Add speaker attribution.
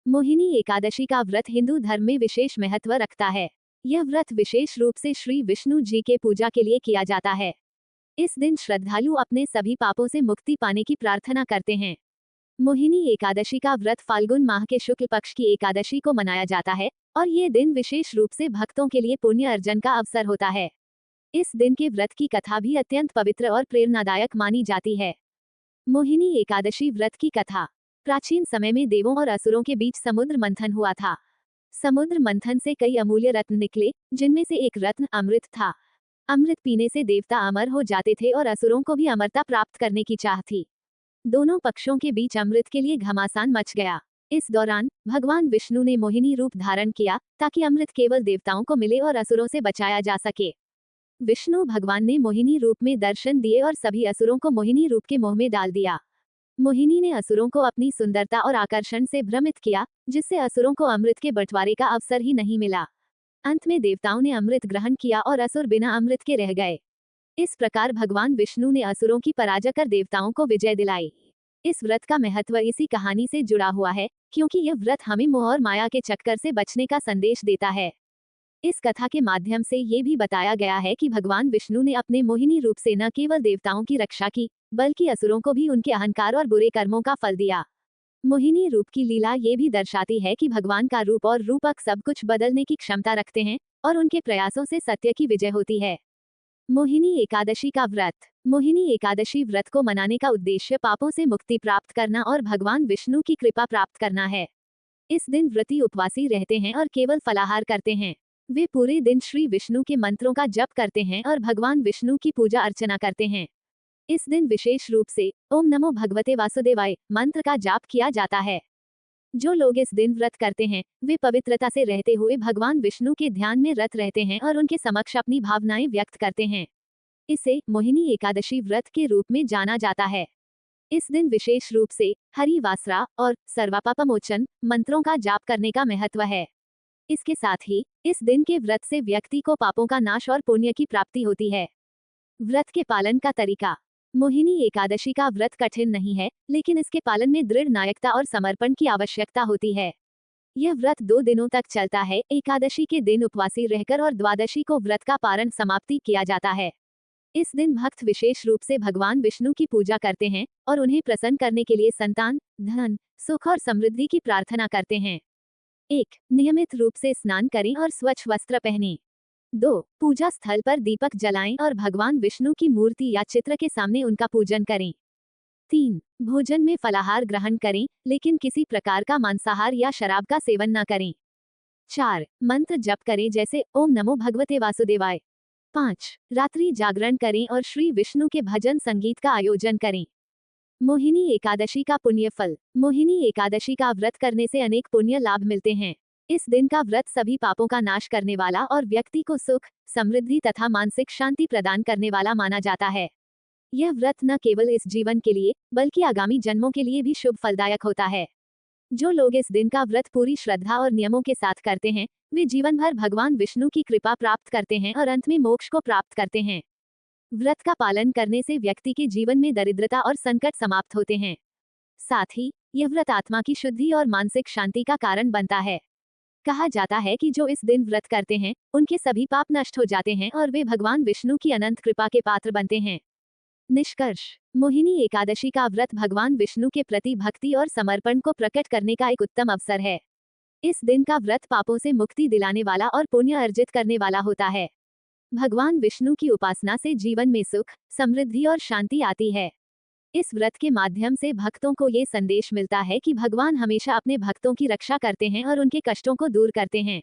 Speaker 1: मोहिनी एकादशी का व्रत हिंदू धर्म में विशेष महत्व रखता है। यह व्रत विशेष रूप से श्री विष्णु जी के पूजा के लिए किया जाता है। इस दिन श्रद्धालु अपने सभी पापों से मुक्ति पाने की प्रार्थना करते हैं। मोहिनी एकादशी का व्रत फाल्गुन माह के शुक्ल पक्ष की एकादशी को मनाया जाता है और ये दिन विशेष रूप से भक्तों के लिए पुण्य अर्जन का अवसर होता है। इस दिन के व्रत की कथा भी अत्यंत पवित्र और प्रेरणादायक मानी जाती है। मोहिनी एकादशी व्रत की कथा। प्राचीन समय में देवों और असुरों के बीच समुद्र मंथन हुआ था। समुद्र मंथन से कई अमूल्य रत्न निकले, जिनमें से एक रत्न अमृत था। अमृत पीने से देवता अमर हो जाते थे और असुरों को भी अमरता प्राप्त करने की चाह थी। दोनों पक्षों के बीच अमृत के लिए घमासान मच गया। इस दौरान भगवान विष्णु ने मोहिनी रूप धारण किया ताकि अमृत केवल देवताओं को मिले और असुरों से बचाया जा सके। विष्णु भगवान ने मोहिनी रूप में दर्शन दिए और सभी असुरों को मोहिनी रूप के मोह में डाल दिया। मोहिनी ने असुरों को अपनी सुंदरता और आकर्षण से भ्रमित किया, जिससे असुरों को अमृत के बंटवारे का अवसर ही नहीं मिला। अंत में देवताओं ने अमृत ग्रहण किया और असुर बिना अमृत के रह गए। इस प्रकार भगवान विष्णु ने असुरों की पराजय कर देवताओं को विजय दिलाई। इस व्रत का महत्व इसी कहानी से जुड़ा हुआ है, क्योंकि यह व्रत हमें मोह और माया के चक्कर से बचने का संदेश देता है। इस कथा के माध्यम से ये भी बताया गया है कि भगवान विष्णु ने अपने मोहिनी रूप से न केवल देवताओं की रक्षा की, बल्कि असुरों को भी उनके अहंकार और बुरे कर्मों का फल दिया। मोहिनी रूप की लीला ये भी दर्शाती है कि भगवान का रूप और रूपक सब कुछ बदलने की क्षमता रखते हैं और उनके प्रयासों से सत्य की विजय होती है। मोहिनी एकादशी का व्रत। मोहिनी एकादशी व्रत को मनाने का उद्देश्य पापों से मुक्ति प्राप्त करना और भगवान विष्णु की कृपा प्राप्त करना है। इस दिन व्रती उपवासी रहते हैं और केवल फलाहार करते हैं। वे पूरे दिन श्री विष्णु के मंत्रों का जप करते हैं और भगवान विष्णु की पूजा अर्चना करते हैं। इस दिन विशेष रूप से ओम नमो भगवते वासुदेवाय मंत्र का जाप किया जाता है। जो लोग इस दिन व्रत करते हैं, वे पवित्रता से रहते हुए भगवान विष्णु के ध्यान में रत रहते हैं और उनके समक्ष अपनी भावनाएं व्यक्त करते हैं। इसे मोहिनी एकादशी व्रत के रूप में जाना जाता है। इस दिन विशेष रूप से हरि वासरा और सर्वपापमोचन मंत्रों का जाप करने का महत्व है। इसके साथ ही इस दिन के व्रत से व्यक्ति को पापों का नाश और पुण्य की प्राप्ति होती है। व्रत के पालन का तरीका। मोहिनी एकादशी का व्रत कठिन नहीं है, लेकिन इसके पालन में दृढ़ नायकता और समर्पण की आवश्यकता होती है। यह व्रत 2 दिनों तक चलता है। एकादशी के दिन उपवासी रहकर और द्वादशी को व्रत का पारण समाप्ति किया जाता है। इस दिन भक्त विशेष रूप से भगवान विष्णु की पूजा करते हैं और उन्हें प्रसन्न करने के लिए संतान, धन, सुख और समृद्धि की प्रार्थना करते हैं। 1. नियमित रूप से स्नान करें और स्वच्छ वस्त्र पहनें। 2. पूजा स्थल पर दीपक जलाएं और भगवान विष्णु की मूर्ति या चित्र के सामने उनका पूजन करें। 3. भोजन में फलाहार ग्रहण करें, लेकिन किसी प्रकार का मांसाहार या शराब का सेवन न करें। 4. मंत्र जप करें, जैसे ओम नमो भगवते वासुदेवाय। 5. रात्रि जागरण करें और श्री विष्णु के भजन संगीत का आयोजन करें। मोहिनी एकादशी का पुण्य फल। मोहिनी एकादशी का व्रत करने से अनेक पुण्य लाभ मिलते हैं। इस दिन का व्रत सभी पापों का नाश करने वाला और व्यक्ति को सुख, समृद्धि तथा मानसिक शांति प्रदान करने वाला माना जाता है। यह व्रत न केवल इस जीवन के लिए, बल्कि आगामी जन्मों के लिए भी शुभ फलदायक होता है। जो लोग इस दिन का व्रत पूरी श्रद्धा और नियमों के साथ करते हैं, वे जीवन भर भगवान विष्णु की कृपा प्राप्त करते हैं और अंत में मोक्ष को प्राप्त करते हैं। व्रत का पालन करने से व्यक्ति के जीवन में दरिद्रता और संकट समाप्त होते हैं। साथ ही यह व्रत आत्मा की शुद्धि और मानसिक शांति का कारण बनता है। कहा जाता है कि जो इस दिन व्रत करते हैं, उनके सभी पाप नष्ट हो जाते हैं और वे भगवान विष्णु की अनंत कृपा के पात्र बनते हैं। निष्कर्ष। मोहिनी एकादशी का व्रत भगवान विष्णु के प्रति भक्ति और समर्पण को प्रकट करने का एक उत्तम अवसर है। इस दिन का व्रत पापों से मुक्ति दिलाने वाला और पुण्य अर्जित करने वाला होता है। भगवान विष्णु की उपासना से जीवन में सुख, समृद्धि और शांति आती है। इस व्रत के माध्यम से भक्तों को ये संदेश मिलता है कि भगवान हमेशा अपने भक्तों की रक्षा करते हैं और उनके कष्टों को दूर करते हैं।